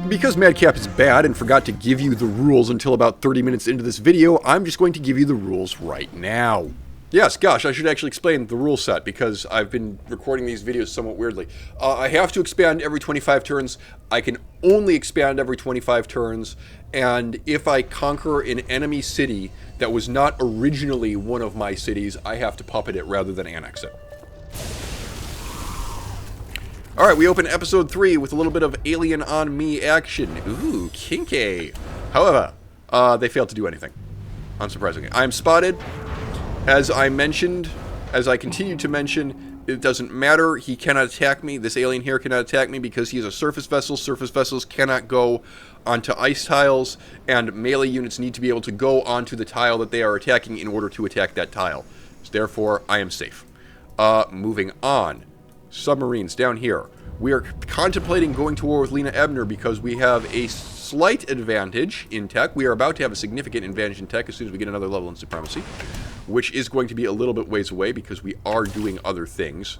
Because Madcap is bad and forgot to give you the rules until about 30 minutes into this video, I'm just going to give you the rules right now. Yes, gosh, I should actually explain the rule set because I've been recording these videos somewhat weirdly. I have to expand every 25 turns. I can only expand every 25 turns. And if I conquer an enemy city that was not originally one of my cities, I have to puppet it rather than annex it. Alright, we open episode 3 with a little bit of Alien on Me action. Ooh, kinky. However, they failed to do anything. Unsurprisingly. I'm spotted. As I mentioned, as I continue to mention, it doesn't matter. He cannot attack me. This alien here cannot attack me because he is a surface vessel. Surface vessels cannot go onto ice tiles, and melee units need to be able to go onto the tile that they are attacking in order to attack that tile. So therefore, I am safe. Moving on. Submarines down here. We are contemplating going to war with Lena Ebner because we have a slight advantage in tech. We are about to have a significant advantage in tech as soon as we get another level in supremacy, which is going to be a little bit ways away because we are doing other things.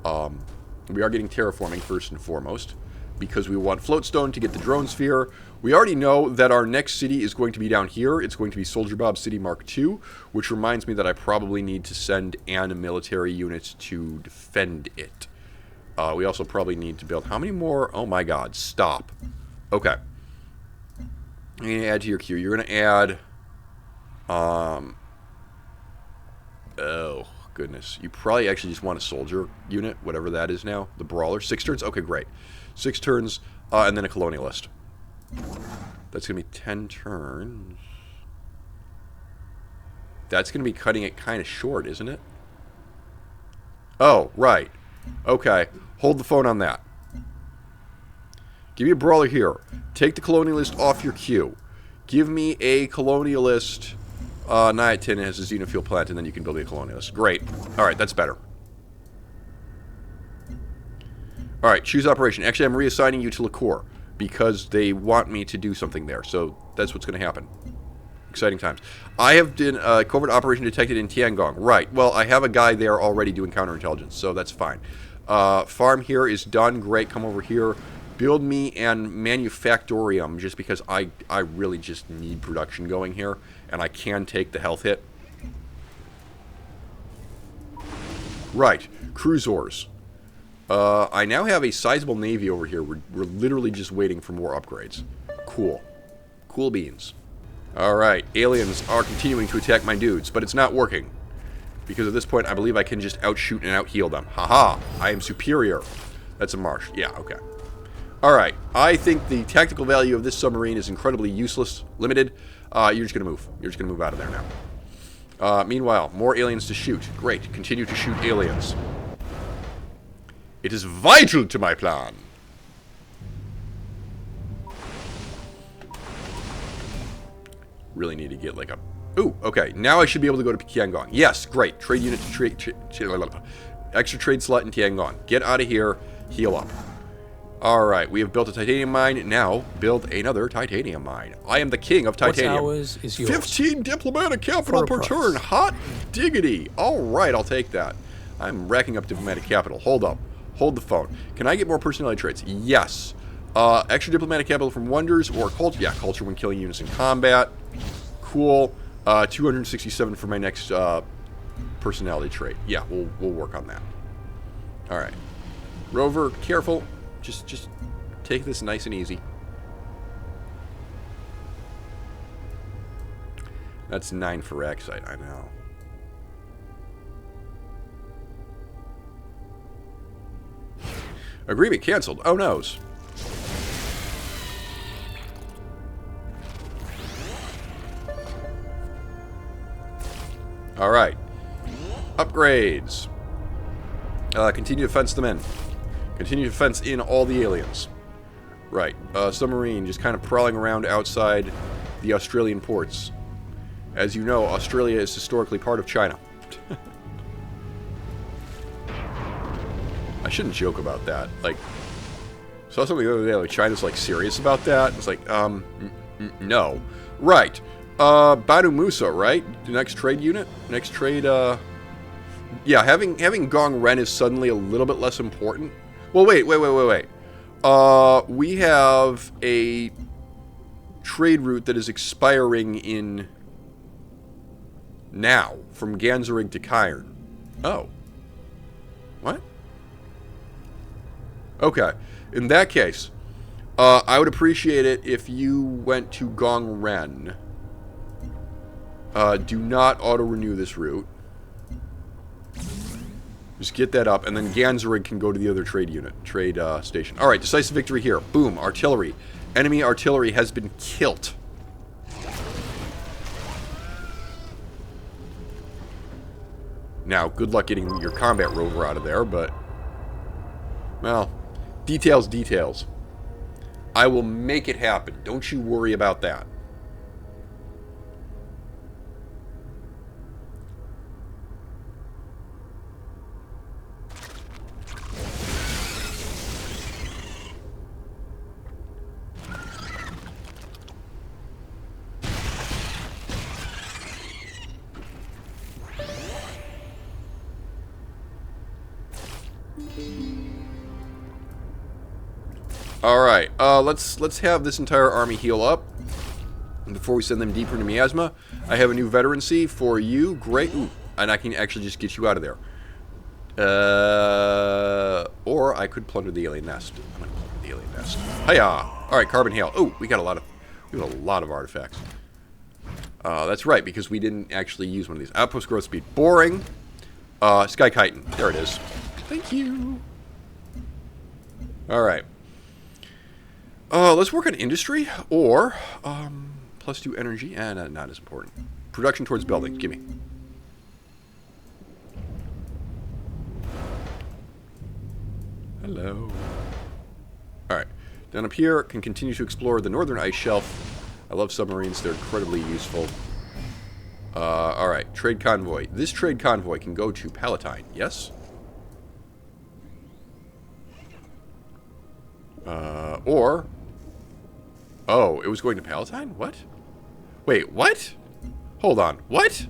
We are getting terraforming first and foremost because we want floatstone to get the drone sphere. We already know that our next city is going to be down here. It's going to be Soldier Bob City Mark II, which reminds me that I probably need to send an military unit to defend it. We also probably need to build... How many more? Oh my god, stop. Okay. I'm going to add to your queue. You're going to add... Oh, goodness. You probably actually just want a soldier unit, whatever that is now. The brawler. 6 turns? Okay, great. 6 turns, and then a colonialist. That's going to be 10 turns. That's going to be cutting it kind of short, isn't it? Oh, right. Okay. Hold the phone on that. Give me a brawler here. Take the colonialist off your queue. Give me a colonialist... Niatin has a xenofuel plant, and then you can build a colonialist. Great. Alright, that's better. Alright, choose operation. Actually, I'm reassigning you to Liqueur, because they want me to do something there, so that's what's going to happen. Exciting times. I have been covert operation detected in Tiangong. Right, well, I have a guy there already doing counterintelligence, so that's fine. Farm here is done. Great, come over here. Build me an manufactorium, just because I really just need production going here, and I can take the health hit. Right, cruisers. I now have a sizable navy over here. We're literally just waiting for more upgrades. Cool. Cool beans. Alright, aliens are continuing to attack my dudes, but it's not working. Because at this point, I believe I can just outshoot and outheal them. Haha, I am superior. That's a marsh. Yeah, okay. Alright, I think the tactical value of this submarine is incredibly useless, limited. You're just going to move. You're just going to move out of there now. Meanwhile, more aliens to shoot. Great, continue to shoot aliens. It is vital to my plan. Really need to get like a... Ooh, okay, now I should be able to go to Tiangong. Yes, great. Trade unit to trade... Extra trade slot in Tiangong. Get out of here. Heal up. Alright, we have built a titanium mine. Now, build another titanium mine. I am the king of titanium. What's ours is yours. 15 diplomatic capital per turn. Hot diggity. Alright, I'll take that. I'm racking up diplomatic capital. Hold up. Hold the phone. Can I get more personality traits? Yes. Extra diplomatic capital from wonders or culture. Yeah, culture when killing units in combat. Cool. 267 for my next personality trait. Yeah, we'll work on that. Alright. Rover, careful. Just take this nice and easy. That's 9 for Raxite, I know. Agreement canceled. Oh noes. Alright. Upgrades. Continue to fence them in. Continue to fence in all the aliens. Right. Submarine just kind of prowling around outside the Australian ports. As you know, Australia is historically part of China. I shouldn't joke about that. Like, saw something the other day, like, China's, like, serious about that. It's like, no. Right. Banu Musa, right? The next trade unit? Next trade, yeah, having Gong Ren is suddenly a little bit less important. Well, wait. We have a trade route that is expiring in now from Ganzorig to Cairn. Oh. What? Okay. In that case, I would appreciate it if you went to Gong Ren. Do not auto-renew this route. Just get that up, and then Ganzorig can go to the other trade station. Alright, decisive victory here. Boom, artillery. Enemy artillery has been killed. Now, good luck getting your combat rover out of there, but... well, details. I will make it happen. Don't you worry about that. Alright, let's have this entire army heal up before we send them deeper into miasma. I have a new veterancy for you. Great. Ooh, and I can actually just get you out of there. Or I could plunder the alien nest. I'm gonna plunder the alien nest. Hiya! Alright, carbon hail. Oh, we got a lot of artifacts. That's right, because we didn't actually use one of these. Outpost growth speed. Boring. Sky chitin. There it is. Thank you. Alright. Let's work on industry, or, +2 energy, and not as important. Production towards buildings, gimme. Hello. Alright, down up here, can continue to explore the northern ice shelf. I love submarines, they're incredibly useful. Alright, trade convoy. This trade convoy can go to Palatine, yes? Or... oh, it was going to Palatine? What? Wait, what? Hold on, what?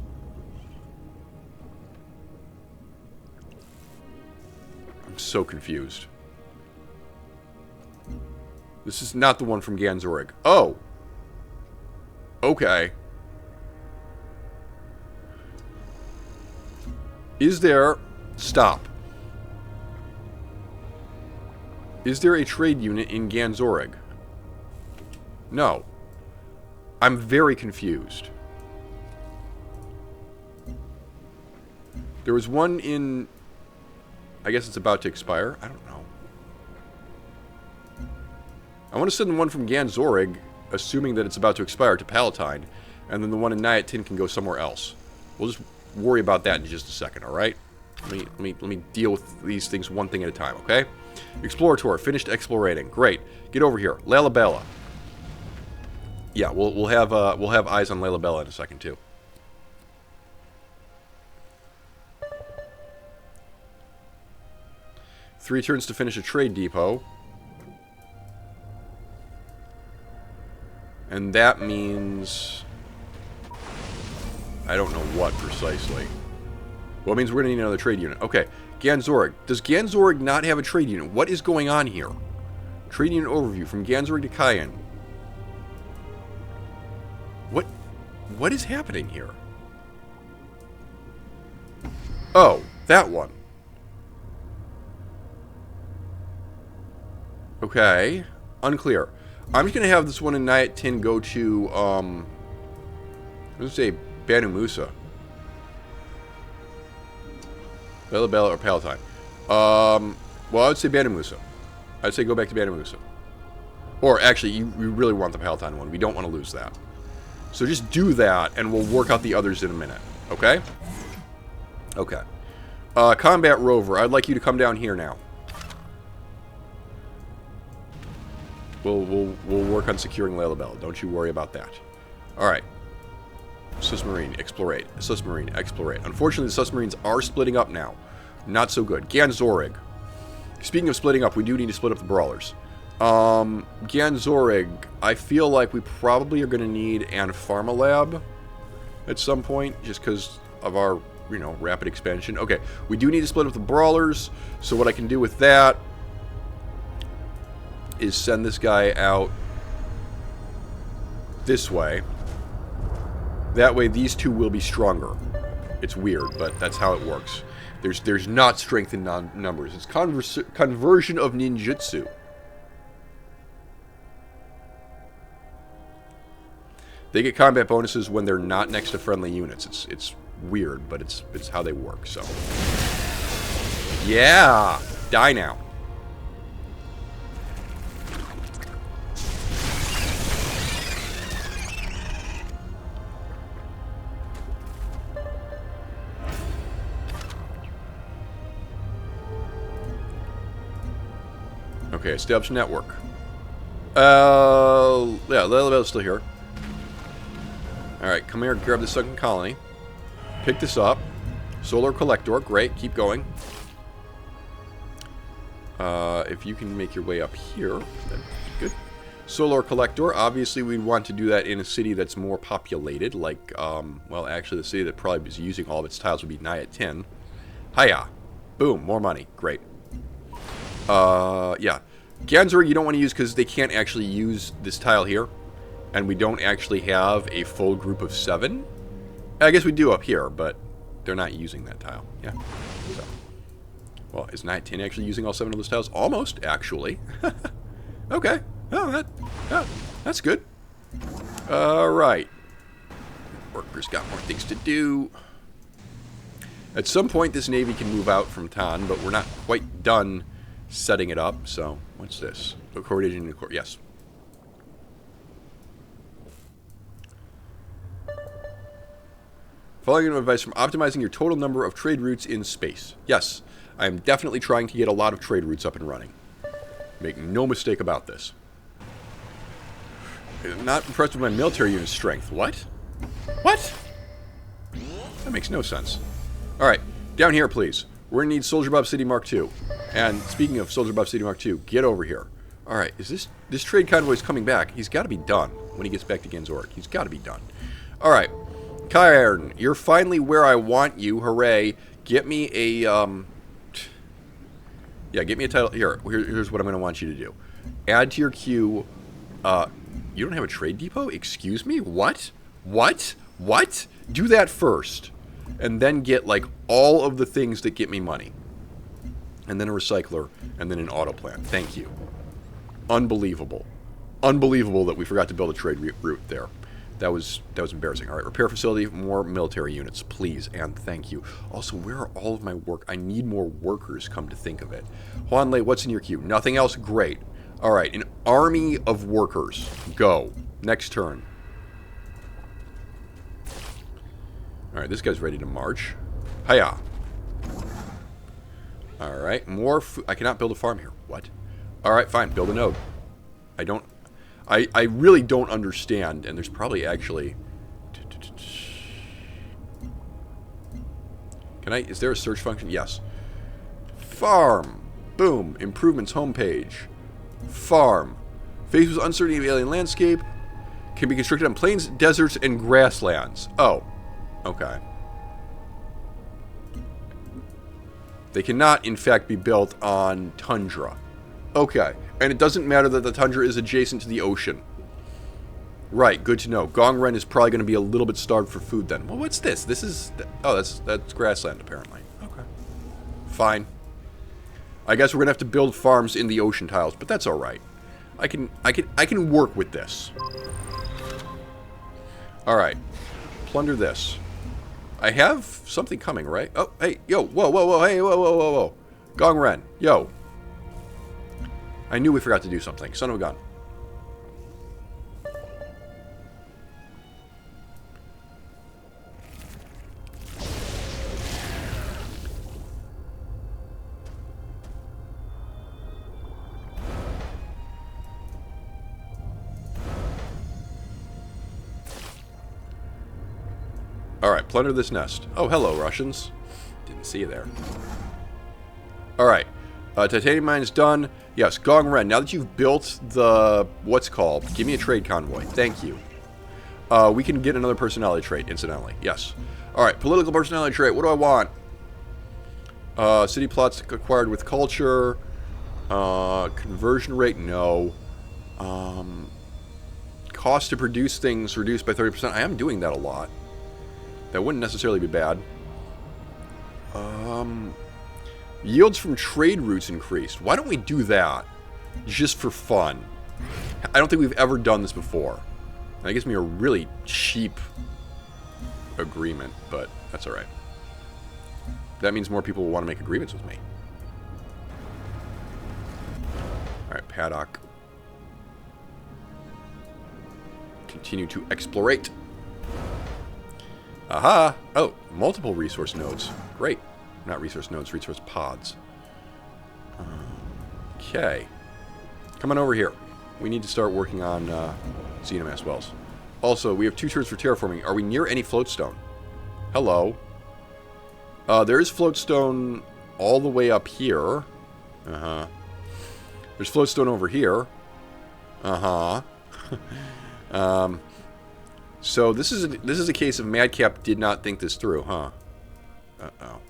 I'm so confused. This is not the one from Ganzorig. Oh! Okay. Is there... stop. Is there a trade unit in Ganzorig? No. I'm very confused. There was one in... I guess it's about to expire. I don't know. I want to send the one from Ganzorig, assuming that it's about to expire, to Palatine, and then the one in Nyatin can go somewhere else. We'll just worry about that in just a second, alright? Let me deal with these things one thing at a time, okay? Explorator, finished explorating. Great. Get over here. Lalabella. Yeah, we'll have eyes on Lalabella in a second too. Three turns to finish a trade depot. And that means... I don't know what precisely. Well, it means we're going to need another trade unit. Okay, Ganzorig. Does Ganzorig not have a trade unit? What is going on here? Trade unit overview from Ganzorig to Cayenne. What is happening here? Oh, that one. Okay. Unclear. I'm just going to have this one in Nyatin go to, I'm going to say Banu Musa. Lalabella or Palatine. Well, I would say Banu Musa. I'd say go back to Banu Musa. Or, actually, you really want the Palatine one. We don't want to lose that. So just do that, and we'll work out the others in a minute. Okay? Okay. Combat Rover, I'd like you to come down here now. We'll work on securing Lalabella. Don't you worry about that. Alright. Submarine, explorate. Submarine, explorate. Unfortunately, the submarines are splitting up now. Not so good. Ganzorig. Speaking of splitting up, we do need to split up the brawlers. Ganzorig, I feel like we probably are going to need an Pharma Lab at some point, just because of our, you know, rapid expansion. Okay, we do need to split up the brawlers, so what I can do with that is send this guy out this way. That way these two will be stronger. It's weird, but that's how it works. There's not strength in numbers. It's conversion of ninjutsu. They get combat bonuses when they're not next to friendly units. It's weird, but it's how they work. So yeah, die now. Okay, establish network. Yeah, Lilibel's still here. Alright, come here, grab the second colony. Pick this up. Solar collector, great, keep going. If you can make your way up here, that'd be good. Solar collector, obviously we'd want to do that in a city that's more populated, like, well, actually the city that probably is using all of its tiles would be Nayat 10. Hiya! Boom, more money, great. Yeah. Ganzor you don't want to use because they can't actually use this tile here. And we don't actually have a full group of 7. I guess we do up here, but they're not using that tile. Yeah. So. Well, is Night 10 actually using all 7 of those tiles? Almost, actually. Okay. Oh, that's good. Alright. Workers got more things to do. At some point, this navy can move out from Tan, but we're not quite done setting it up. So, what's this? Coordinating, yes. Following advice from optimizing your total number of trade routes in space. Yes, I am definitely trying to get a lot of trade routes up and running. Make no mistake about this. I'm not impressed with my military unit strength. What? What? That makes no sense. Alright, down here please. We're going to need Soldier Bob City Mark II. And speaking of Soldier Bob City Mark II, get over here. Alright, is this trade convoy's coming back? He's got to be done when he gets back to Genzoric. He's got to be done. Alright. Cairn, you're finally where I want you. Hooray. Get me a, yeah, get me a title. Here's what I'm going to want you to do. Add to your queue, you don't have a trade depot? Excuse me? What? What? What? Do that first. And then get, like, all of the things that get me money. And then a recycler, and then an auto plant. Thank you. Unbelievable. Unbelievable that we forgot to build a trade route there. That was embarrassing. All right, repair facility, more military units, please, and thank you. Also, where are all of my work? I need more workers, come to think of it. Huanlei, what's in your queue? Nothing else? Great. All right, an army of workers. Go. Next turn. All right, this guy's ready to march. Hiya. All right, more food. I cannot build a farm here. What? All right, fine, build a node. I really don't understand, and there's probably actually... Is there a search function? Yes. Farm. Boom. Improvements homepage. Farm. Faced with uncertainty of alien landscape. Can be constructed on plains, deserts, and grasslands. Oh. Okay. They cannot, in fact, be built on tundra. Okay. And it doesn't matter that the tundra is adjacent to the ocean. Right, good to know. Gongren is probably going to be a little bit starved for food then. Well, what's this? This is... Oh, that's grassland, apparently. Okay. Fine. I guess we're going to have to build farms in the ocean tiles, but that's alright. I can work with this. Alright. Plunder this. I have something coming, right? Oh, hey, yo, whoa, hey, whoa. Gongren, yo. I knew we forgot to do something. Son of a gun. Alright, plunder this nest. Oh, hello, Russians. Didn't see you there. Alright. Titanium mine is done. Yes, Gongren, now that you've built the... What's called? Give me a trade convoy. Thank you. We can get another personality trait, incidentally. Yes. Alright, political personality trait. What do I want? City plots acquired with culture. Conversion rate, no. Cost to produce things reduced by 30%. I am doing that a lot. That wouldn't necessarily be bad. Yields from trade routes increased. Why don't we do that? Just for fun. I don't think we've ever done this before. That gives me a really cheap agreement, but that's alright. That means more people will want to make agreements with me. Alright, paddock. Continue to explorate. Aha! Oh, multiple resource nodes. Great. Not resource nodes, resource pods. Okay. Come on over here. We need to start working on xenomass wells. Also, we have 2 turns for terraforming. Are we near any floatstone? Hello. There is floatstone all the way up here. Uh-huh. There's floatstone over here. Uh-huh. So this is a case of Madcap did not think this through, huh? Uh-oh.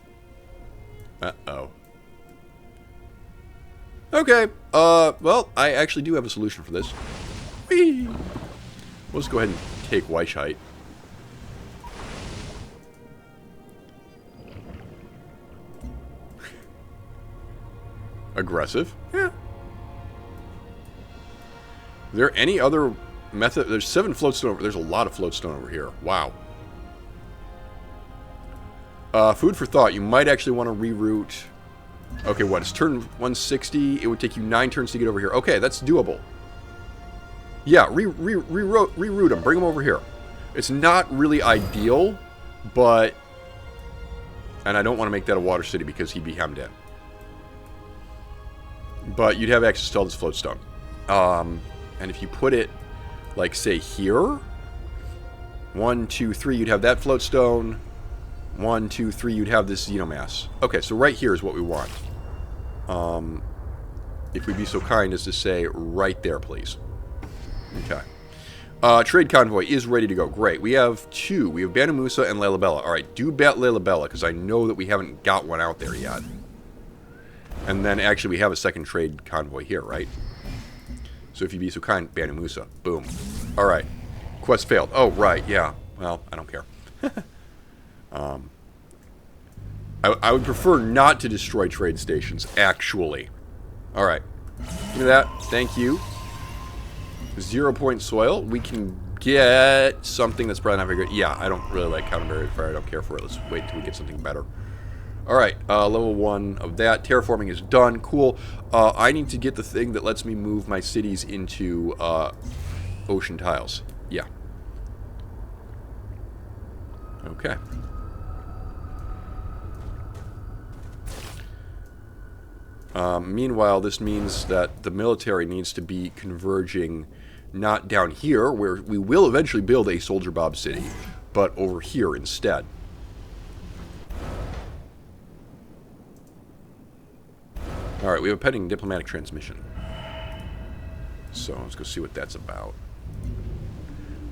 Uh-oh. Okay. Well, I actually do have a solution for this. Whee! We'll just go ahead and take Weichheit. Aggressive? Yeah. Is there any other method? There's 7 floatstone over. There's a lot of floatstone over here. Wow. Food for thought. You might actually want to reroute. Okay, what? It's turn 160. It would take you 9 turns to get over here. Okay, that's doable. Yeah, reroute them. Bring them over here. It's not really ideal, but... And I don't want to make that a water city because he'd be hemmed in. But you'd have access to all this floatstone. And if you put it, like, say, here... 1, 2, 3, you'd have that floatstone. 1, 2, 3, you'd have this xenomass. Okay, so right here is what we want. If we'd be so kind as to say right there, please. Okay. Trade convoy is ready to go. Great. We have 2. We have Banu Musa and Lalabella. Alright, do bet Lalabella, because I know that we haven't got one out there yet. And then, actually, we have a second trade convoy here, right? So if you'd be so kind, Banu Musa. Boom. Alright. Quest failed. Oh, right, yeah. Well, I don't care. I would prefer not to destroy trade stations, actually. Alright. Give me that. Thank you. 0 point soil. We can get something that's probably not very good. Yeah, I don't really like Counterberry Fire. I don't care for it. Let's wait till we get something better. Alright, level 1 of that. Terraforming is done. Cool. I need to get the thing that lets me move my cities into ocean tiles. Yeah. Okay. Meanwhile, this means that the military needs to be converging not down here, where we will eventually build a Soldier Bob city, but over here instead. Alright, we have a pending diplomatic transmission. So, let's go see what that's about.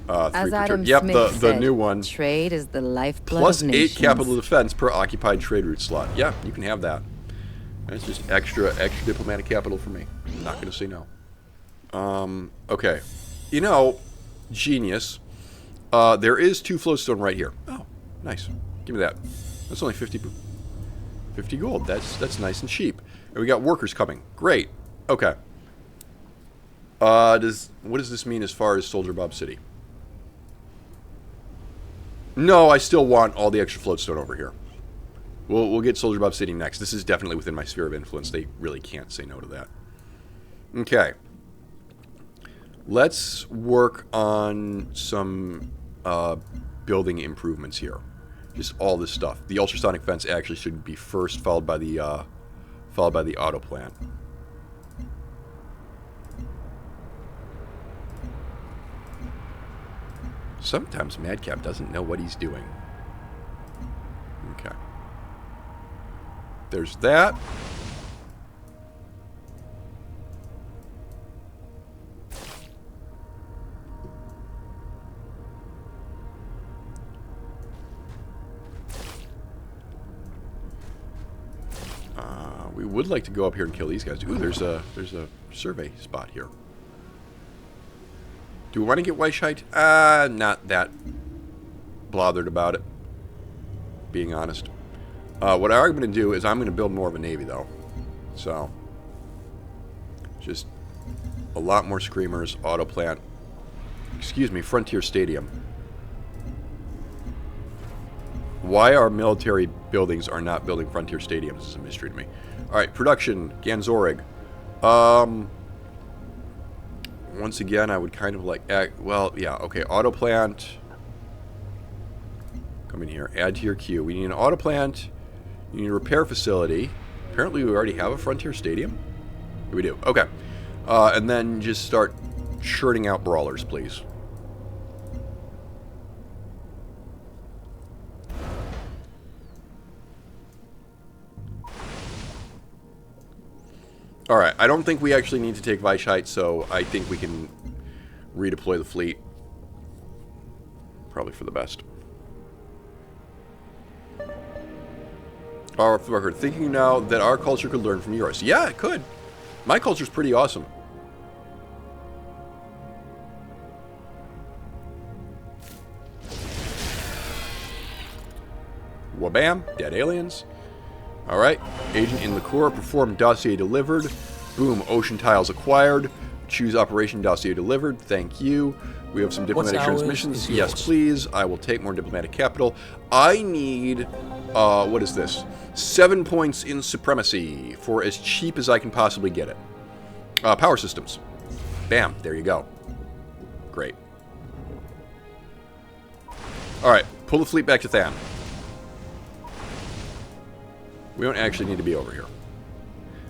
As Adam yep, Smith the said, new one. Trade is the lifeblood Plus of 8 nations. capital defense per occupied trade route slot. Yeah, you can have that. That's just extra diplomatic capital for me. I'm not going to say no. Okay. You know, genius. There is 2 floatstone right here. Oh, nice. Give me that. That's only 50 gold. That's nice and cheap. And we got workers coming. Great. Okay. What does this mean as far as Soldier Bob City? No, I still want all the extra floatstone over here. We'll get Soldier Bob City next. This is definitely within my sphere of influence. They really can't say no to that. Okay. Let's work on some building improvements here. Just all this stuff. The ultrasonic fence actually should be first, followed by the auto plant. Sometimes Madcap doesn't know what he's doing. Okay. There's that. We would like to go up here and kill these guys. Ooh, there's a survey spot here. Do we want to get Weishite? Not that bothered about it, being honest. What I'm going to do is I'm going to build more of a navy, though. So, just a lot more screamers, auto plant. Excuse me, Frontier Stadium. Why our military buildings are not building Frontier Stadiums is a mystery to me. Alright, production, Ganzorig. Once again, I would kind of like... well, yeah, okay, auto plant. Come in here, add to your queue. We need an auto plant. You need a repair facility. Apparently we already have a Frontier Stadium. We do, okay. And then just start churning out brawlers, please. Alright, I don't think we actually need to take Weishite, so I think we can redeploy the fleet. Probably for the best. Our record, thinking now that our culture could learn from yours. Yeah, it could. My culture's pretty awesome. Wabam, dead aliens. Alright, agent in liqueur, perform dossier delivered. Boom, ocean tiles acquired. Choose operation dossier delivered. Thank you. We have some diplomatic transmissions. Yes, please. I will take more diplomatic capital. I need, what is this? 7 points in supremacy for as cheap as I can possibly get it. Power systems. Bam, there you go. Great. Alright, pull the fleet back to Than. We don't actually need to be over here.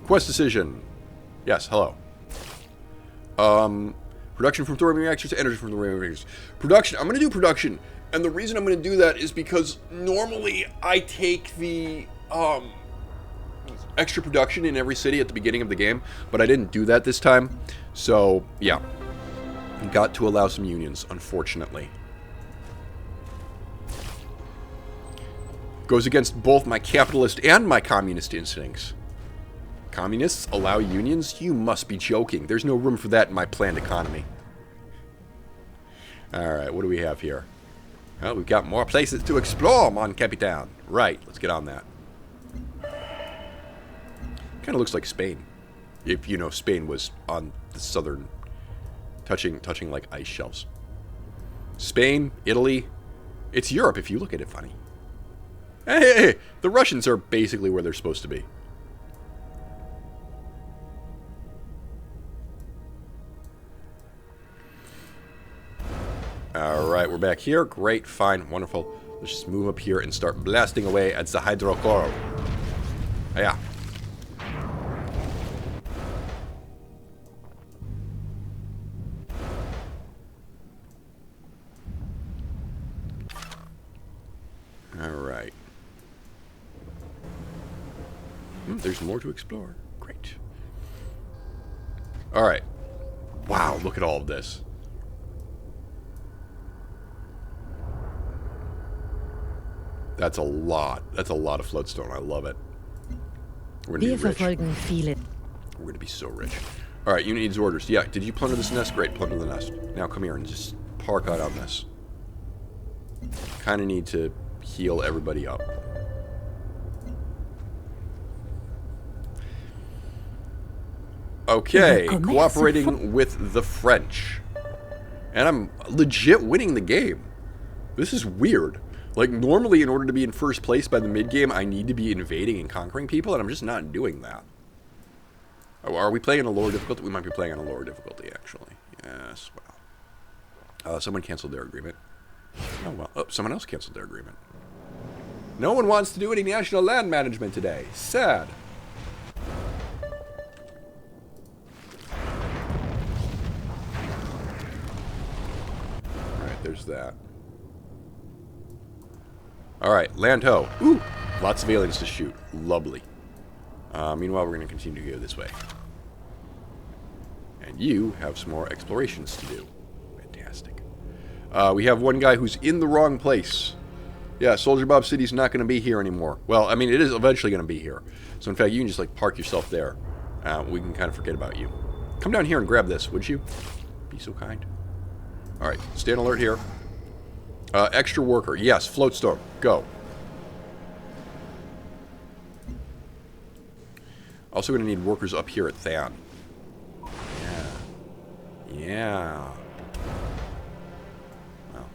Quest decision. Yes, hello. Production from thorium reactors to energy from thorium reactors. Production. I'm going to do production. And the reason I'm going to do that is because normally I take the extra production in every city at the beginning of the game. But I didn't do that this time. So, yeah. Got to allow some unions, unfortunately. Goes against both my capitalist and my communist instincts. Communists allow unions? You must be joking. There's no room for that in my planned economy. Alright, what do we have here? Well, we've got more places to explore, mon capitan. Right, let's get on that. Kind of looks like Spain. If, you know, Spain was on the southern... Touching like ice shelves. Spain, Italy. It's Europe if you look at it funny. Hey, the Russians are basically where they're supposed to be. Alright, we're back here. Great, fine, wonderful. Let's just move up here and start blasting away at the hydrocore. Yeah. Alright. There's more to explore. Great. Alright. Wow, look at all of this. That's a lot. That's a lot of floatstone. I love it. We're going to be rich. We're going to be so rich. Alright, unit needs orders. Yeah, did you plunder this nest? Great, plunder the nest. Now come here and just park out on this. Kind of need to heal everybody up. Okay, cooperating with the French. And I'm legit winning the game. This is weird. Like, normally in order to be in first place by the mid-game, I need to be invading and conquering people, and I'm just not doing that. Oh, are we playing on a lower difficulty? We might be playing on a lower difficulty, actually. Yes, well. Someone canceled their agreement. Oh, well. Oh, someone else canceled their agreement. No one wants to do any national land management today. Sad. Alright, there's that. Alright, land ho. Ooh, lots of aliens to shoot. Lovely. Meanwhile, we're going to continue to go this way. And you have some more explorations to do. Fantastic. We have one guy who's in the wrong place. Yeah, Soldier Bob City's not going to be here anymore. Well, I mean, it is eventually going to be here. So, in fact, you can just, like, park yourself there. We can kind of forget about you. Come down here and grab this, would you? Be so kind. Alright, stay on alert here. Extra worker. Yes, float storm. Go. Also going to need workers up here at Than. Yeah. Yeah. Well.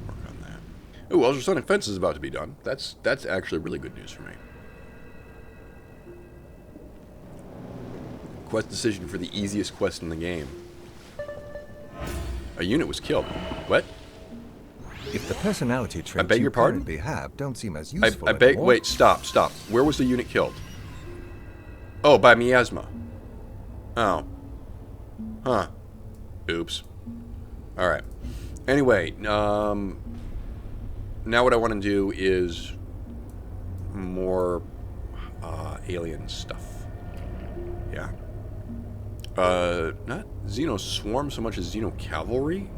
Work on that. Ooh, ultrasonic fence is about to be done. That's actually really good news for me. Quest decision for the easiest quest in the game. A unit was killed. What? If the personality traits I beg your pardon? currently have don't seem as useful I beg. anymore. Wait, stop. Where was the unit killed? Oh, by miasma. Oh. Huh. Oops. Alright. Anyway, now what I want to do is more alien stuff. Yeah. Not Xeno Swarm so much as Xeno Cavalry.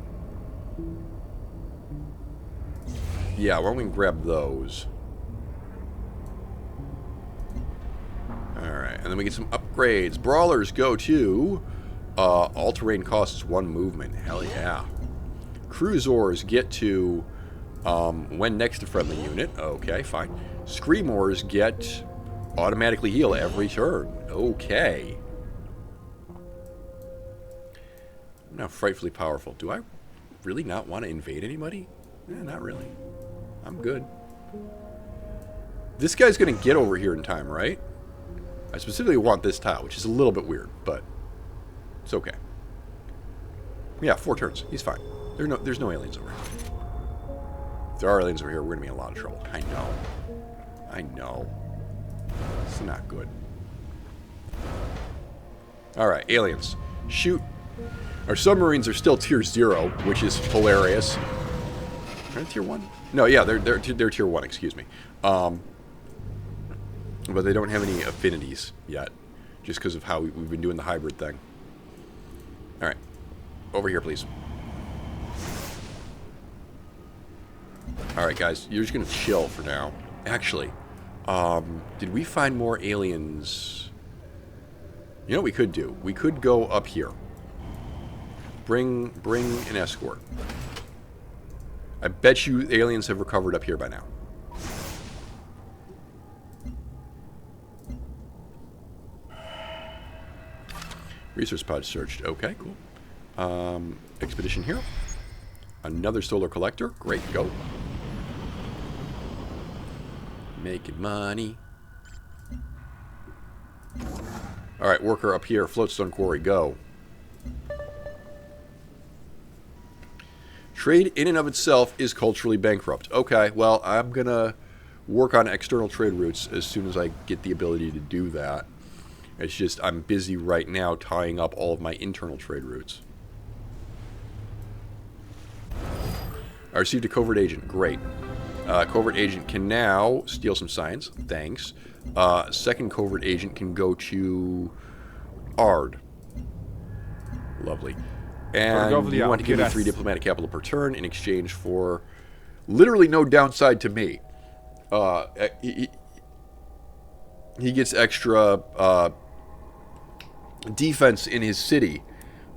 Yeah, why don't we grab those? Alright, and then we get some upgrades. Brawlers go to all-terrain costs 1 movement. Hell yeah. Cruisers get to when next to friendly unit. Okay, fine. Screamers get automatically heal every turn. Okay. I'm now frightfully powerful. Do I really not want to invade anybody? Eh, not really. I'm good. This guy's going to get over here in time, right? I specifically want this tile, which is a little bit weird, but it's okay. Yeah, 4 turns. He's fine. There's no aliens over here. If there are aliens over here, we're going to be in a lot of trouble. I know. I know. It's not good. Alright, aliens. Shoot. Our submarines are still tier 0, which is hilarious. Are they tier 1? No, yeah, they're tier 1, excuse me. But they don't have any affinities yet, just because of how we've been doing the hybrid thing. Alright. Over here, please. Alright, guys, you're just going to chill for now. Actually, did we find more aliens? You know what we could do? We could go up here. Bring an escort. I bet you aliens have recovered up here by now. Resource pod searched. Okay, cool. Expedition here. Another solar collector. Great, go. Making money. Alright, worker up here. Floatstone quarry, go. Trade in and of itself is culturally bankrupt. Okay, well, I'm going to work on external trade routes as soon as I get the ability to do that. It's just I'm busy right now tying up all of my internal trade routes. I received a covert agent. Great. Covert agent can now steal some science. Thanks. Second covert agent can go to Ard. Lovely. And you want to give me 3 diplomatic capital per turn in exchange for literally no downside to me. He gets extra defense in his city,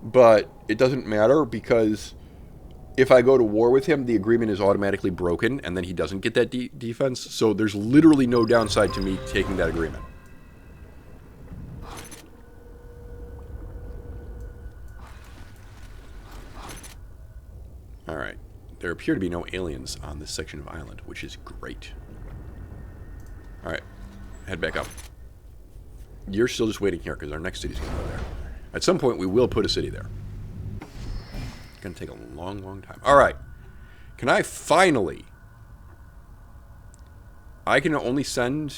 but it doesn't matter because if I go to war with him, the agreement is automatically broken, and then he doesn't get that defense. So there's literally no downside to me taking that agreement. Alright. There appear to be no aliens on this section of island, which is great. Alright. Head back up. You're still just waiting here, because our next city's going to go there. At some point, we will put a city there. It's going to take a long, long time. Alright. Can I finally... I can only send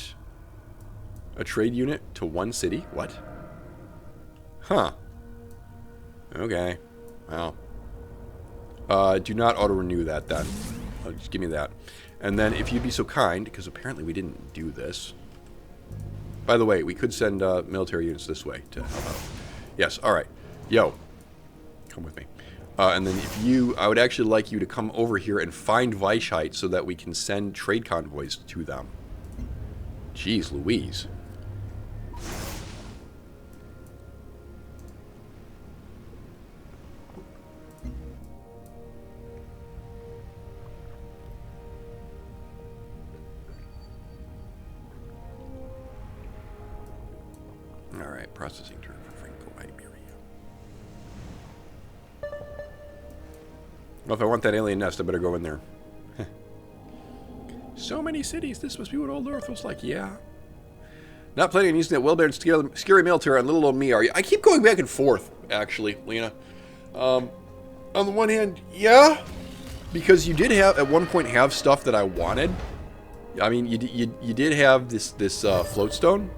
a trade unit to 1 city? What? Huh. Okay. Well... do not auto-renew that, then. Just give me that. And then, if you'd be so kind, because apparently we didn't do this. By the way, we could send military units this way to help out. Yes, alright. Yo. Come with me. And then if you, I would actually like you to come over here and find Weisheit so that we can send trade convoys to them. Jeez Louise. Alright, processing turn for Franco-Iberia. Well, if I want that alien nest, I better go in there. So many cities, this must be what Old Earth was like, yeah. Not planning on using that well-beared scary military on little old me, are you? I keep going back and forth, actually, Lena. On the one hand, yeah, because you did have, at one point, have stuff that I wanted. I mean, you did have this floatstone.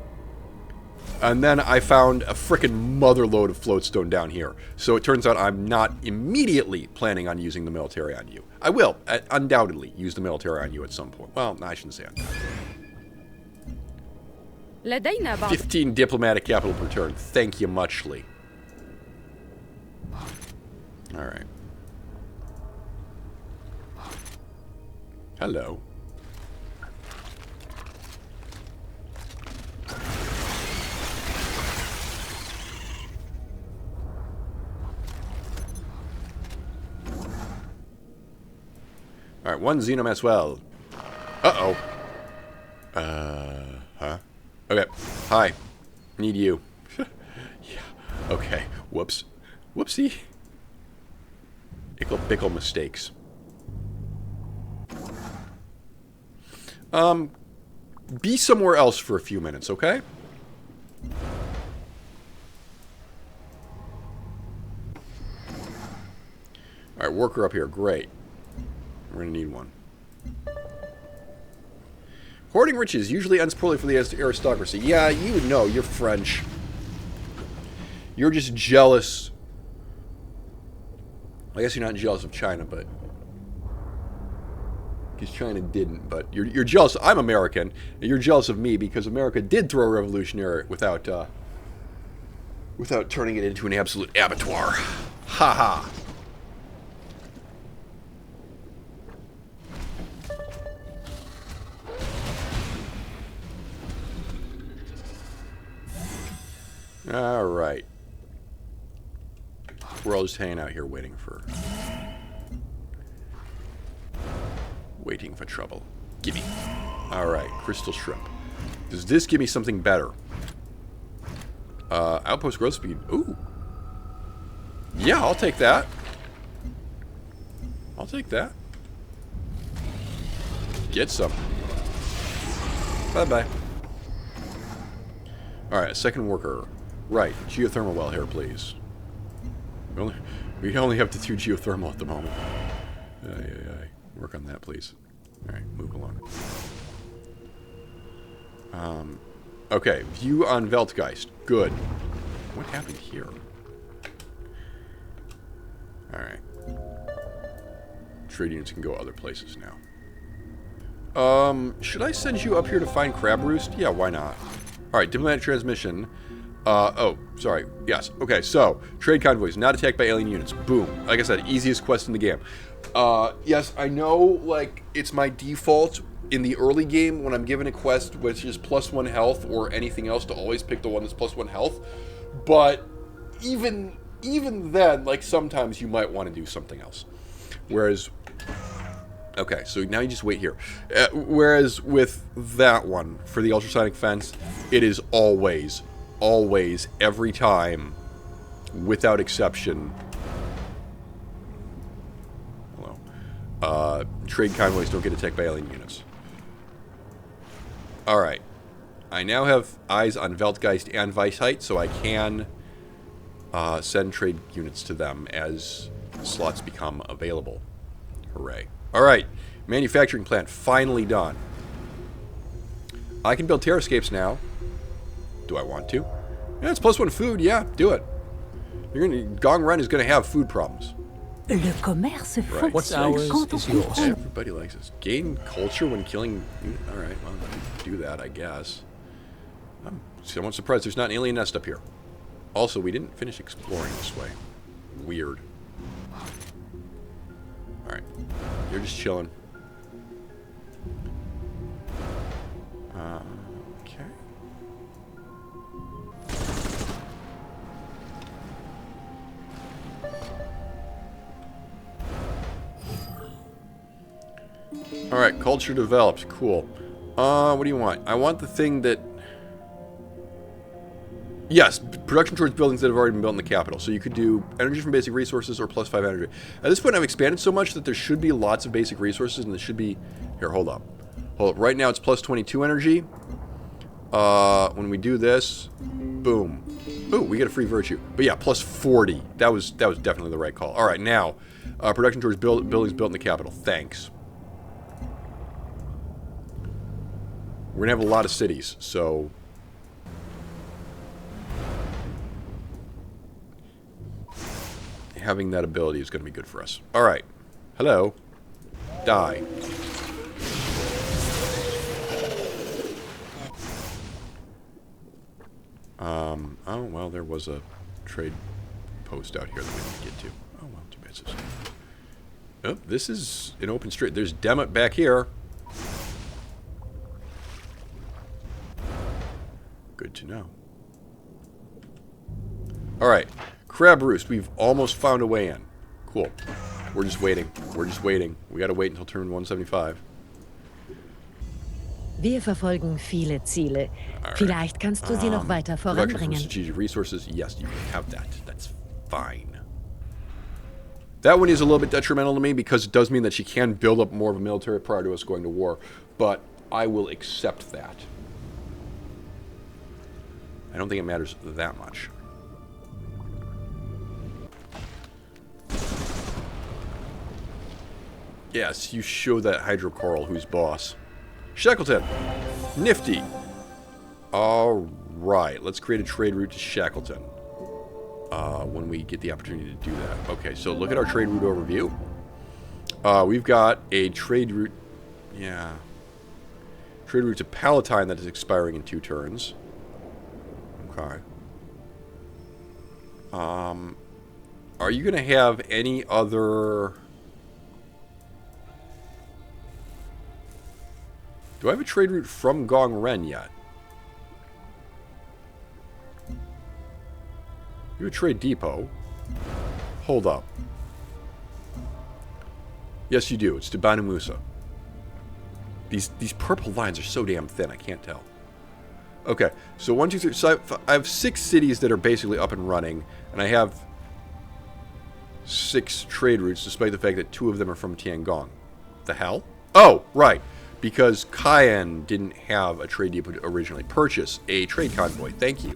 And then I found a frickin' motherload of floatstone down here. So it turns out I'm not immediately planning on using the military on you. I will, undoubtedly, use the military on you at some point. Well, no, I shouldn't say undoubtedly. 15 diplomatic capital per turn. Thank you muchly. Alright. Hello. Alright, one Xenom as well. Uh-oh. Huh? Okay. Hi. Need you. Yeah. Okay. Whoops. Whoopsie. Ickle mistakes. Be somewhere else for a few minutes, okay? Alright, worker up here. Great. We're gonna need one. Hoarding riches usually ends poorly for the aristocracy. Yeah, you would know. You're French. You're just jealous. I guess you're not jealous of China, but... because China didn't, but you're jealous. I'm American, and you're jealous of me because America did throw a revolutionary without turning it into an absolute abattoir. Ha ha. All right. We're all just hanging out here waiting for trouble. Gimme. All right, crystal shrimp. Does this give me something better? Outpost growth speed. Ooh. Yeah, I'll take that. I'll take that. Get some. Bye-bye. All right, second worker. Right, geothermal well here, please. We only have the 2 geothermal at the moment. Work on that, please. All right, move along. Okay, view on Weltgeist. Good. What happened here? All right. Trade units can go other places now. Should I send you up here to find Crab Roost? Yeah, why not? All right, diplomatic transmission. Oh, sorry. Yes. Okay, so, trade convoys, not attacked by alien units. Boom. Like I said, easiest quest in the game. Yes, I know, like, it's my default in the early game when I'm given a quest which is +1 health or anything else to always pick the one that's +1 health. But even then, like, sometimes you might want to do something else. Whereas... okay, so now you just wait here. Whereas with that one, for the ultrasonic fence, it is always, every time, without exception. Hello. Trade convoys don't get attacked by alien units. Alright. I now have eyes on Weltgeist and Weisheit, so I can send trade units to them as slots become available. Hooray. Alright, manufacturing plant finally done. I can build terrascapes now. Do I want to? Yeah, it's +1 food, yeah, do it. Gong Ren is gonna have food problems. Le commerce Right. What's ours is yours. Everybody likes this. Gain culture when killing... alright, well, do that, I guess. I'm somewhat surprised there's not an alien nest up here. Also, we didn't finish exploring this way. Weird. You're just chilling. Okay. Alright, culture developed. Cool. What do you want? I want the thing that... Yes, production towards buildings that have already been built in the capital. So you could do energy from basic resources or +5 energy. At this point, I've expanded so much that there should be lots of basic resources, and there should be... Here, hold up. Hold up. Right now, it's +22 energy. When we do this, boom. Ooh, we get a free virtue. But yeah, +40. That was definitely the right call. All right, now, production towards buildings built in the capital. Thanks. We're going to have a lot of cities, so... having that ability is going to be good for us. Alright. Hello. Die. Oh, well, there was a trade post out here that we didn't get to. Oh, well, too bad. Oh, this is an open street. There's Demet back here. Good to know. Alright. Crab Roost. We've almost found a way in. Cool. We're just waiting. We're just waiting. We gotta wait until turn 175. Wir verfolgen viele Ziele. Right. Vielleicht kannst du sie noch weiter voranbringen. Strategic resources. Yes, you can have that. That's fine. That one is a little bit detrimental to me because it does mean that she can build up more of a military prior to us going to war. But I will accept that. I don't think it matters that much. Yes, you show that hydrocoral who's boss. Shackleton! Nifty! Alright, let's create a trade route to Shackleton. When we get the opportunity to do that. Okay, so look at our trade route overview. We've got a trade route... Yeah. Trade route to Palatine that is expiring in 2 turns. Okay. Are you going to have any other... Do I have a trade route from Gong Ren yet? You have a trade depot. Hold up. Yes, you do. It's to Banu Musa. These purple lines are so damn thin, I can't tell. Okay, so 1, 2, 3. So I have 6 cities that are basically up and running, and I have 6 trade routes, despite the fact that 2 of them are from Tiangong. The hell? Oh, right. Because Cayenne didn't have a trade depot to originally purchase a trade convoy. Thank you.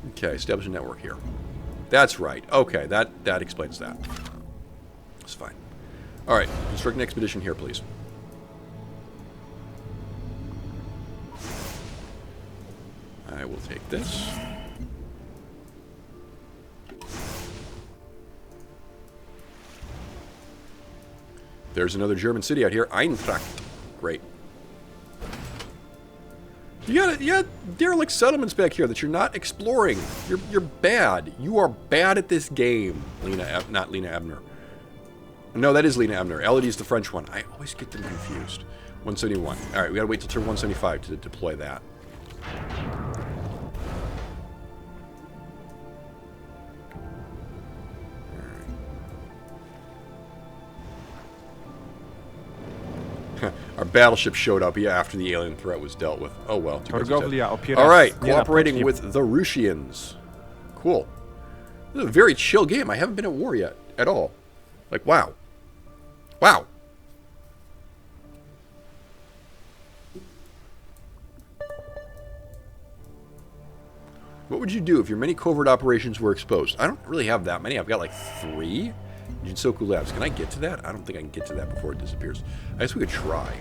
Okay, establish a network here. That's right. Okay, that explains that. That's fine. Alright, construct an expedition here, please. I will take this. There's another German city out here. Eintracht. Great. You got derelict settlements back here that you're not exploring. You're bad. You are bad at this game. Not Lena Ebner. No, that is Lena Ebner. Elodie's the French one. I always get them confused. 171. Alright, we gotta wait till turn 175 to deploy that. Our battleship showed up after the alien threat was dealt with. Oh well. Alright, cooperating with the Rushians. Cool. This is a very chill game. I haven't been at war yet. At all. Like, wow. Wow. What would you do if your many covert operations were exposed? I don't really have that many. I've got like 3. Jinsoku Labs. Can I get to that? I don't think I can get to that before it disappears. I guess we could try.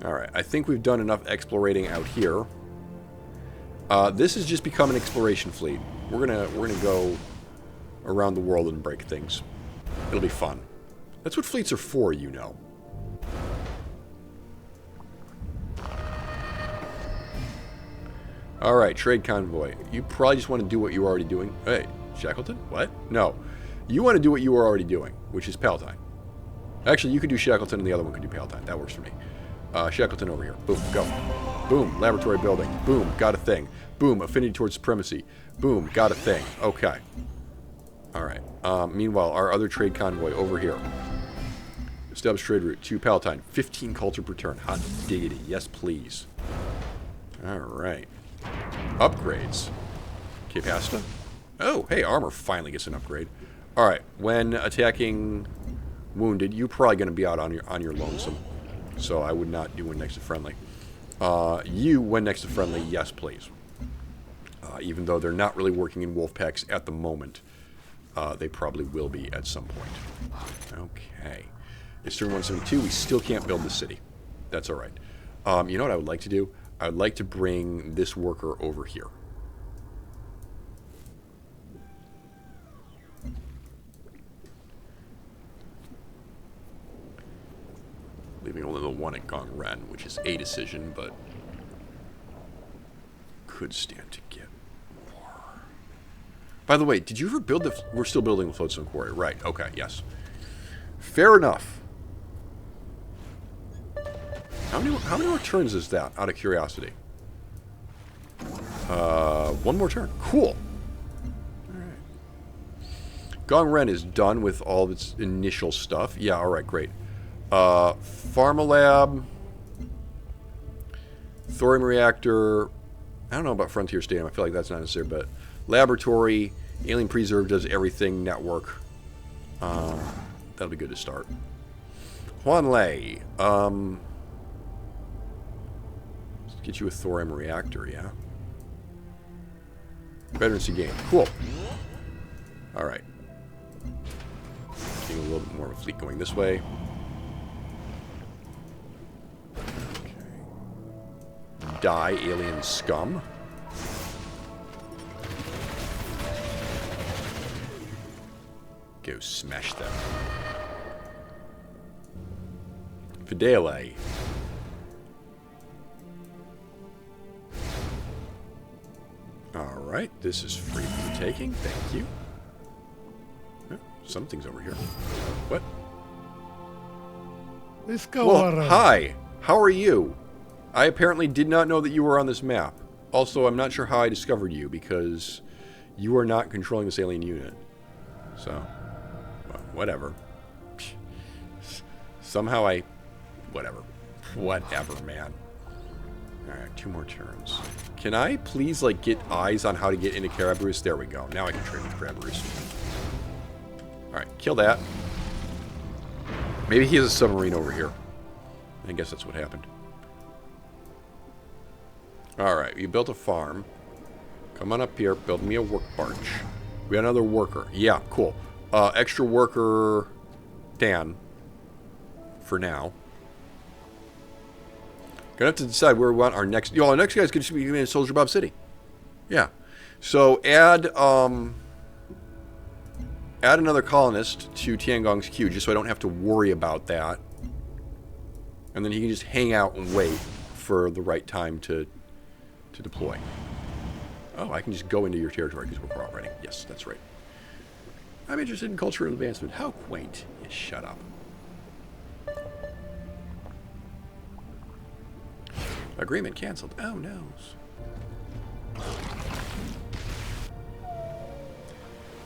Alright, I think we've done enough explorating out here. This has just become an exploration fleet. We're gonna go around the world and break things. It'll be fun. That's what fleets are for, you know. Alright, trade convoy. You probably just want to do what you were already doing. Hey, Shackleton? What? No. You want to do what you were already doing, which is Palatine. Actually, you could do Shackleton and the other one could do Palatine. That works for me. Shackleton over here. Boom, go. Boom, laboratory building. Boom, got a thing. Boom, affinity towards supremacy. Boom, got a thing. Okay. Alright. Meanwhile, our other trade convoy over here. Establish trade route to Palatine. 15 culture per turn. Hot diggity. Yes, please. Alright. Upgrades. Capacita. Oh, hey, armor finally gets an upgrade. Alright, when attacking wounded, you're probably going to be out on your lonesome. So I would not do when next to friendly. You, when next to friendly, yes, please. Even though they're not really working in wolf packs at the moment. They probably will be at some point. Okay. It's turn 172. We still can't build the city. That's alright. You know what I would like to do? I would like to bring this worker over here. Leaving only the one at Gong Ren, which is a decision, but could stand to get more. By the way, did you ever build the... We're still building the Floatstone Quarry. Right, okay, yes. Fair enough. How many more turns is that, out of curiosity? One more turn. Cool. Alright. Gong Ren is done with all of its initial stuff. Yeah, alright, great. Pharmalab, thorium reactor. I don't know about Frontier Stadium. I feel like that's not necessary, but laboratory, alien preserve does everything. Network. That'll be good to start. Huanlei. Let's get you a thorium reactor, yeah. Veterancy game. Cool. All right. Getting a little bit more of a fleet going this way. Die, alien scum. Go smash them. Fidele. Alright, this is free for the taking. Thank you. Oh, something's over here. What? Let's go. Well, hi. How are you? I apparently did not know that you were on this map. Also, I'm not sure how I discovered you, because you are not controlling this alien unit. So, well, whatever. Somehow I... Whatever. Whatever, man. Alright, 2 more turns. Can I please, like, get eyes on how to get into Carabrus? There we go. Now I can trade with Carabrus. Alright, kill that. Maybe he has a submarine over here. I guess that's what happened. Alright, you built a farm. Come on up here, build me a work barge. We got another worker. Yeah, cool. Extra worker Dan. For now. Gonna have to decide where we want our next... Yo, our next guy's gonna be in Soldier Bob City. Yeah. So add another colonist to Tiangong's queue, just so I don't have to worry about that. And then he can just hang out and wait for the right time to deploy. Oh, I can just go into your territory because we're cooperating. Yes, that's right. I'm interested in cultural advancement. How quaint. Yeah, shut up. Agreement canceled. Oh, no.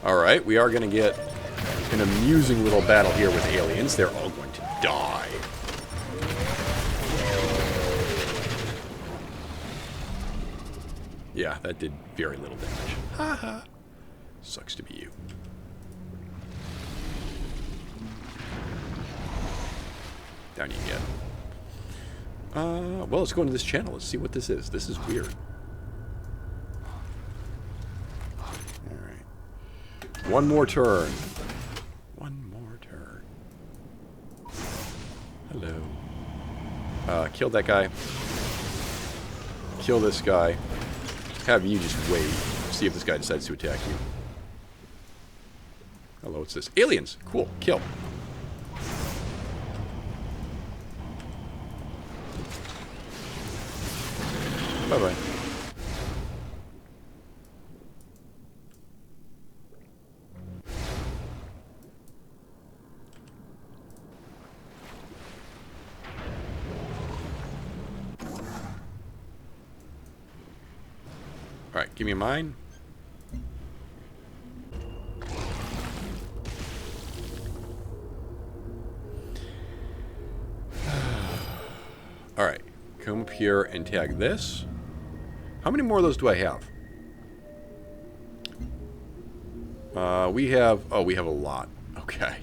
Alright, we are going to get an amusing little battle here with aliens. They're all going to die. Yeah, that did very little damage. Haha. Sucks to be you. Down you get. Well, let's go into this channel. Let's see what this is. This is weird. Alright. One more turn. One more turn. Hello. Kill that guy. Kill this guy. Have you just wait. See if this guy decides to attack you. Hello, what's this? Aliens! Cool. Kill. Bye-bye. Give me mine. Alright. Come up here and tag this. How many more of those do I have? We have a lot. Okay.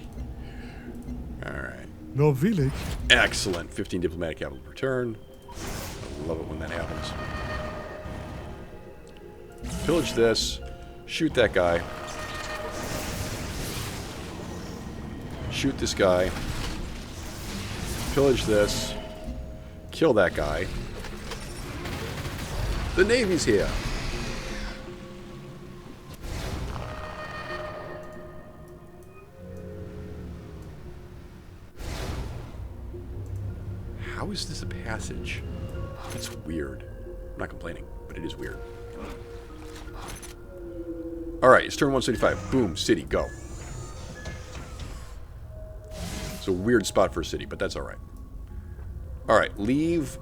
Alright. No village. Excellent. 15 diplomatic capital per turn. I love it when that happens. Pillage this. Shoot that guy. Shoot this guy. Pillage this. Kill that guy. The Navy's here. How is this a passage? That's weird. I'm not complaining, but it is weird. Alright, it's turn 175. Boom, city, go. It's a weird spot for a city, but that's alright. Alright, leave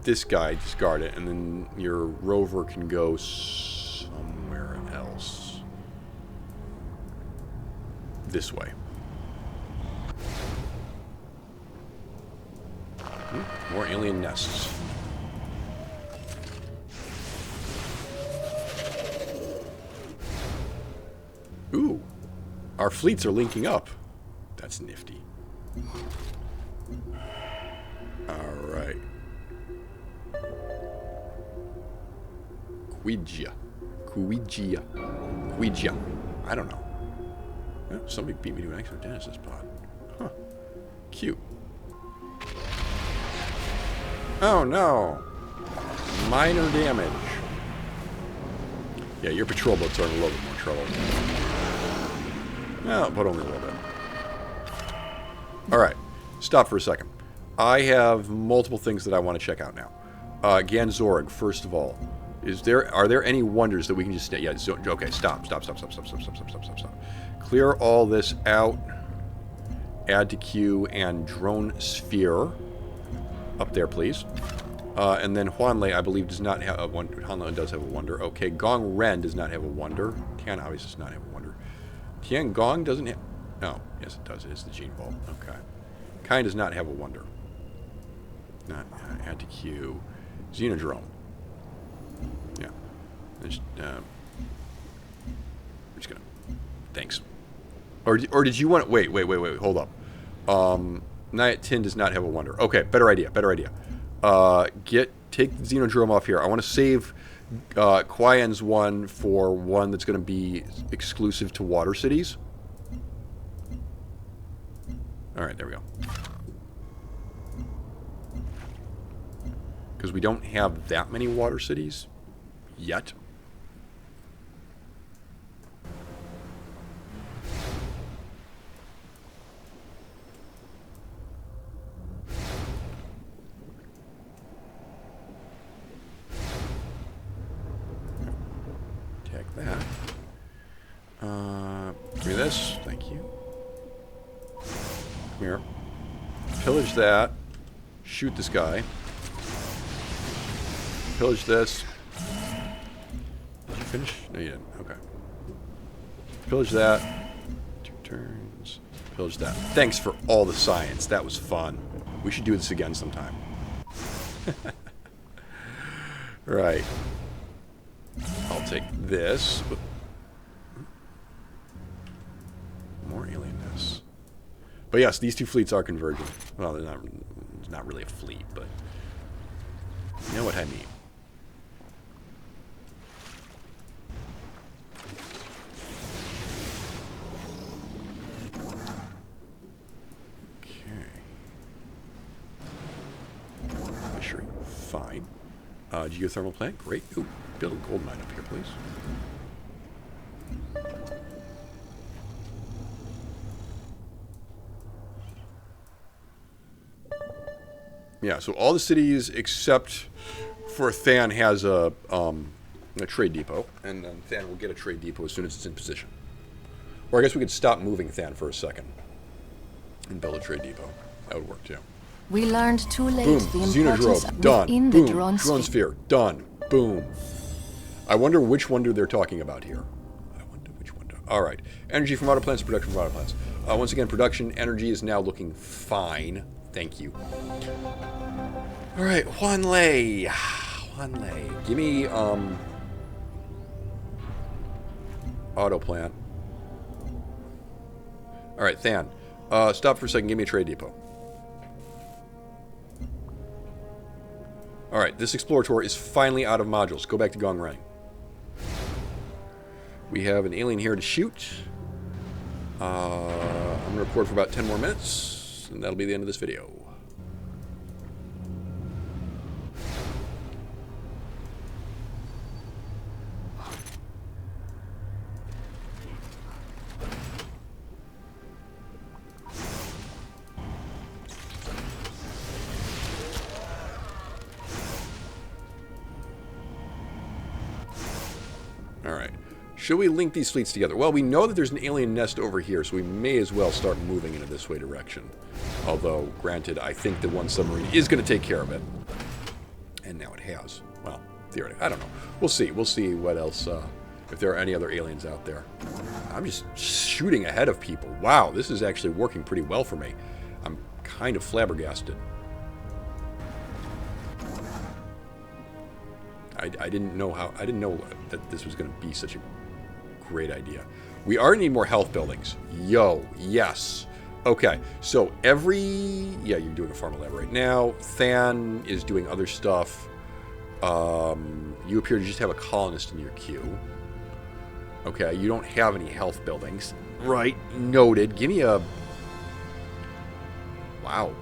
this guy, discard it, and then your rover can go somewhere else. This way. More alien nests. Ooh. Our fleets are linking up. That's nifty. Alright. Quijia. I don't know. Oh, somebody beat me to an extra Genesis pod. Huh. Cute. Oh no. Minor damage. Yeah, your patrol boats are in a little bit more trouble. Well, but only a little bit. Alright. Stop for a second. I have multiple things that I want to check out now. Ganzorg, first of all. Are there any wonders that we can just stay? Yeah, okay, stop. Clear all this out. Add to queue and drone sphere. Up there, please. And then Huanle, I believe, does not have a wonder. Huanle does have a wonder. Okay, Gong Ren does not have a wonder. Tian obviously does not have a wonder. Tian Gong doesn't have... No, yes it does. It is the Gene Vault. Okay. Kai does not have a wonder. Not add to queue. Xenodrome. Yeah. We're just gonna... Thanks. Or did you want... Wait, hold up. Nayat Tin does not have a wonder. Okay, better idea. Take the Xenodrome off here. I want to save Quien's one for one that's going to be exclusive to water cities. Alright, there we go. Because we don't have that many water cities yet. That. Give me this. Thank you. Come here. Pillage that. Shoot this guy. Pillage this. Did you finish? No, you didn't. Okay. Pillage that. 2 turns. Pillage that. Thanks for all the science. That was fun. We should do this again sometime. Right. I'll take this. More alienness. But yes, these two fleets are converging. Well, they're not really a fleet, but you know what I mean. Okay. Fishery. Fine. Geothermal plant. Great. Ooh. Build a gold mine up here, please. Yeah, so all the cities except for Than has a trade depot, and then Than will get a trade depot as soon as it's in position. Or I guess we could stop moving Than for a second and build a trade depot. That would work too. We learned too late Boom. the importance Xenodrome. Done. within Boom. the drone Drone sphere. Done. Boom. I wonder which wonder they're talking about here. I wonder which wonder. All right. Energy from auto plants, production from auto plants. Once again, production energy is now looking fine. Thank you. All right, Juan Lei. Juan Lei. Give me auto plant. All right, Than. Stop for a second. Give me a trade depot. All right, this explorator is finally out of modules. Go back to Gong Rang. We have an alien here to shoot. I'm going to record for about 10 more minutes, and that'll be the end of this video. Alright. Should we link these fleets together? Well, we know that there's an alien nest over here, so we may as well start moving into this way direction. Although, granted, I think the one submarine is going to take care of it. And now it has. Well, theoretically. I don't know. We'll see. We'll see what else, if there are any other aliens out there. I'm just shooting ahead of people. Wow, this is actually working pretty well for me. I'm kind of flabbergasted. I didn't know that this was going to be such a great idea. We are going to need more health buildings. Yo, yes. Okay, so yeah, you're doing a pharma lab right now. Than is doing other stuff. You appear to just have a colonist in your queue. Okay, you don't have any health buildings. Right, noted. Give me a... Wow.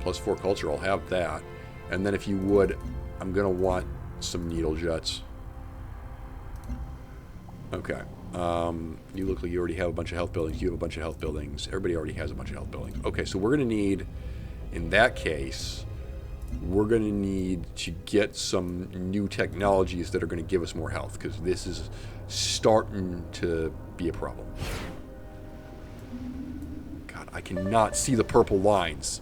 +4 culture, I'll have that. And then if you would, I'm going to want some needle jets. Okay. You look like you already have a bunch of health buildings. You have a bunch of health buildings. Everybody already has a bunch of health buildings. Okay, so we're going to need, in that case, we're going to need to get some new technologies that are going to give us more health, because this is starting to be a problem. God, I cannot see the purple lines.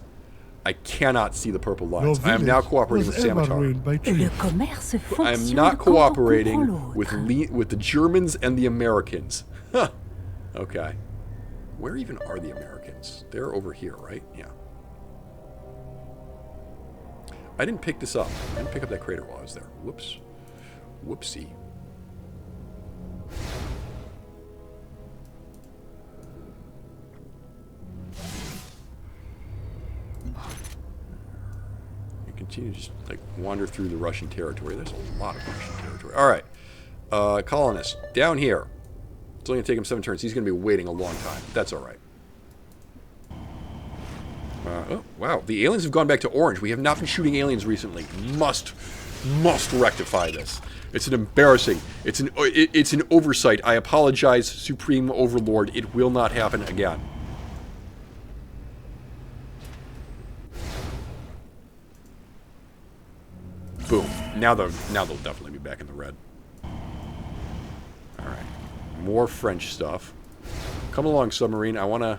I cannot see the purple lines. I am now cooperating with Samatar. I am not cooperating with the Germans and the Americans. Huh. Okay. Where even are the Americans? They're over here, right? Yeah. I didn't pick this up. I didn't pick up that crater while I was there. Whoops. Whoopsie. Continue to just like wander through the Russian territory. There's a lot of Russian territory. All right, colonist down here. It's only gonna take him 7 turns. He's gonna be waiting a long time. That's all right. Oh wow, the aliens have gone back to orange. We have not been shooting aliens recently. Must rectify this. It's an embarrassing. It's an oversight. I apologize, Supreme Overlord. It will not happen again. Boom. Now they'll definitely be back in the red. Alright. More French stuff. Come along, submarine. I wanna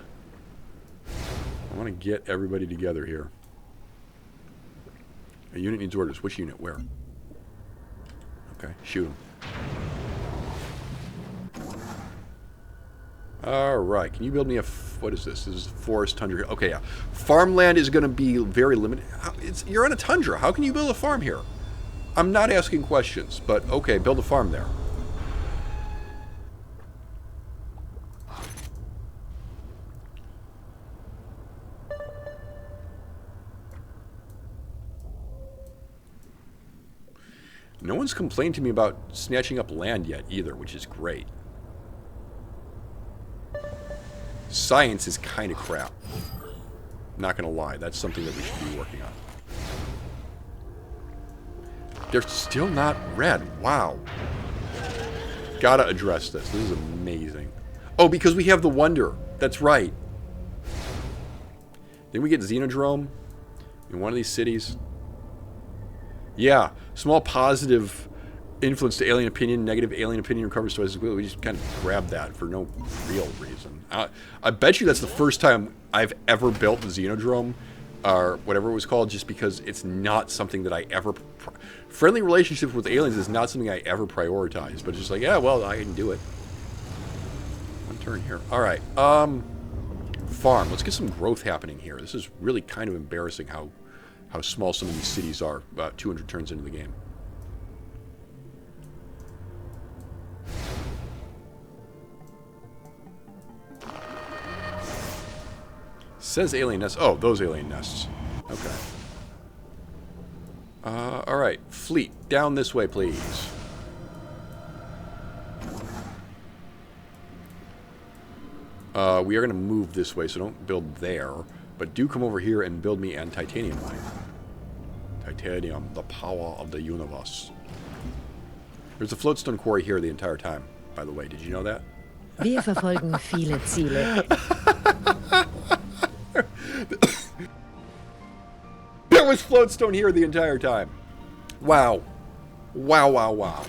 get everybody together here. A unit needs orders. Which unit? Where? Okay, shoot him. Alright, can you build me a... What is this? This is forest tundra. Okay, yeah. Farmland is going to be very limited. You're on a tundra. How can you build a farm here? I'm not asking questions, but okay, build a farm there. No one's complained to me about snatching up land yet either, which is great. Science is kind of crap. Not gonna lie, that's something that we should be working on. They're still not red. Wow. Gotta address this. This is amazing. Oh, because we have the Wonder. That's right. Didn't we get Xenodrome in one of these cities? Yeah. Small positive influence to alien opinion, negative alien opinion recovers twice as quickly. We just kind of grabbed that for no real reason. I bet you that's the first time I've ever built the Xenodrome or whatever it was called, just because it's not something that I ever... Friendly relationships with aliens is not something I ever prioritize, but it's just like, yeah, well, I can do it. One turn here. Alright, farm. Let's get some growth happening here. This is really kind of embarrassing how small some of these cities are, about 200 turns into the game. Says alien nests. Oh, those alien nests. Okay. Alright. Fleet. Down this way, please. We are going to move this way, so don't build there. But do come over here and build me an titanium mine. Titanium, the power of the universe. There's a floatstone quarry here the entire time, by the way. Did you know that? Wir verfolgen viele Ziele. There was floatstone here the entire time. Wow. Wow, wow, wow.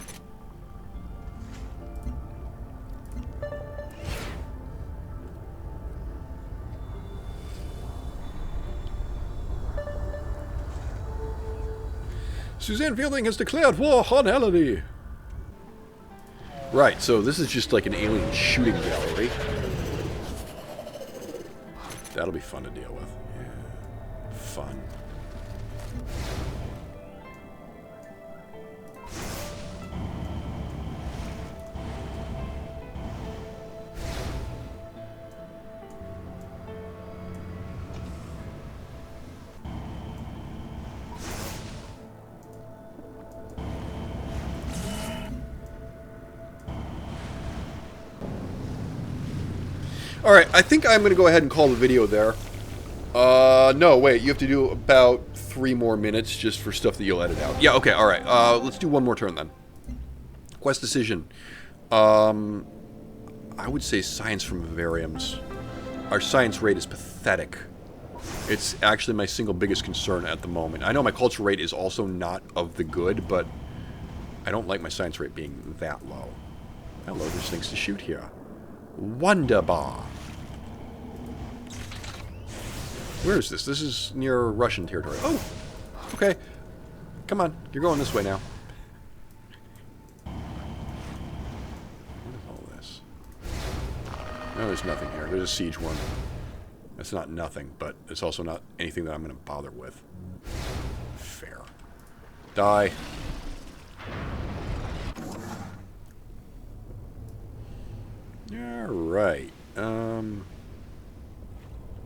Suzanne Fielding has declared war on Elodie. Right, so this is just like an alien shooting gallery. That'll be fun to deal with. Yeah. Fun. Alright, I think I'm going to go ahead and call the video there. No, wait, you have to do about 3 more minutes just for stuff that you'll edit out. Yeah, okay, alright. Let's do one more turn then. Quest decision. I would say science from vivariums. Our science rate is pathetic. It's actually my single biggest concern at the moment. I know my culture rate is also not of the good, but I don't like my science rate being that low. Hello, there's things to shoot here. Wonderbar. Where is this? This is near Russian territory. Oh! Okay. Come on. You're going this way now. What is all this? No, there's nothing here. There's a siege one. That's not nothing, but it's also not anything that I'm going to bother with. Fair. Die. Alright.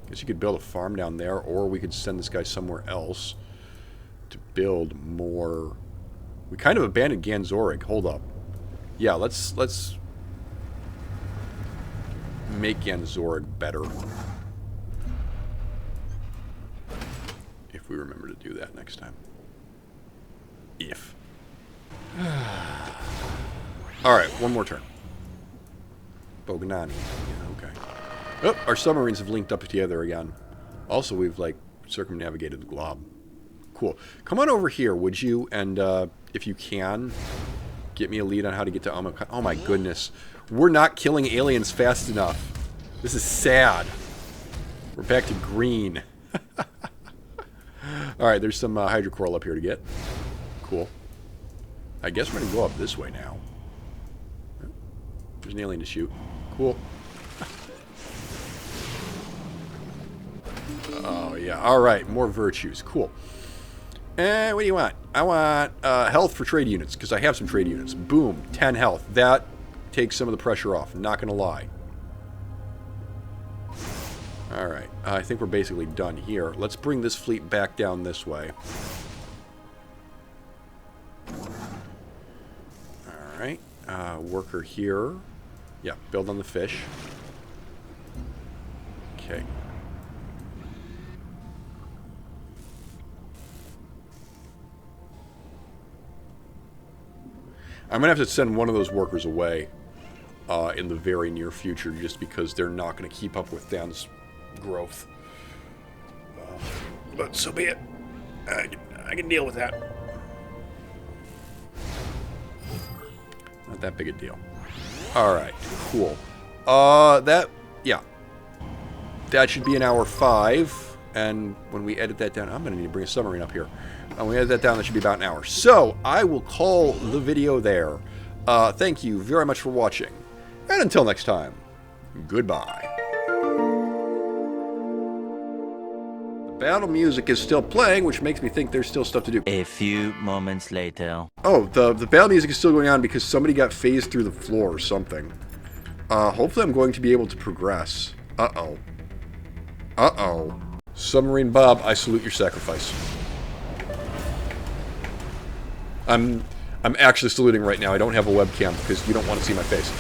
Guess you could build a farm down there, or we could send this guy somewhere else to build more. We kind of abandoned Ganzorig. Hold up. Yeah, let's make Ganzorig better. If we remember to do that next time. If. Alright, one more turn. Boganani. Yeah, okay. Oh, our submarines have linked up together again. Also, we've, like, circumnavigated the glob. Cool. Come on over here, would you? And, if you can, get me a lead on how to get to Amaka. Oh, my goodness. We're not killing aliens fast enough. This is sad. We're back to green. Alright, there's some hydrocoral up here to get. Cool. I guess we're going to go up this way now. There's an alien to shoot. Cool. Oh, yeah. Alright, more virtues. Cool. What do you want? I want health for trade units, because I have some trade units. Boom. 10 health. That takes some of the pressure off. I'm not going to lie. Alright. I think we're basically done here. Let's bring this fleet back down this way. Alright. Worker here. Yeah, build on the fish. Okay. I'm going to have to send one of those workers away in the very near future just because they're not going to keep up with Dan's growth. But so be it. I can deal with that. Not that big a deal. Alright, cool. Yeah. That should be an hour 5. And when we edit that down, I'm going to need to bring a submarine up here. When we edit that down, that should be about an hour. So, I will call the video there. Thank you very much for watching. And until next time, goodbye. The battle music is still playing, which makes me think there's still stuff to do. A few moments later. Oh, the battle music is still going on because somebody got phased through the floor or something. Hopefully I'm going to be able to progress. Uh-oh. Uh-oh. Submarine Bob, I salute your sacrifice. I'm actually saluting right now. I don't have a webcam because you don't want to see my face.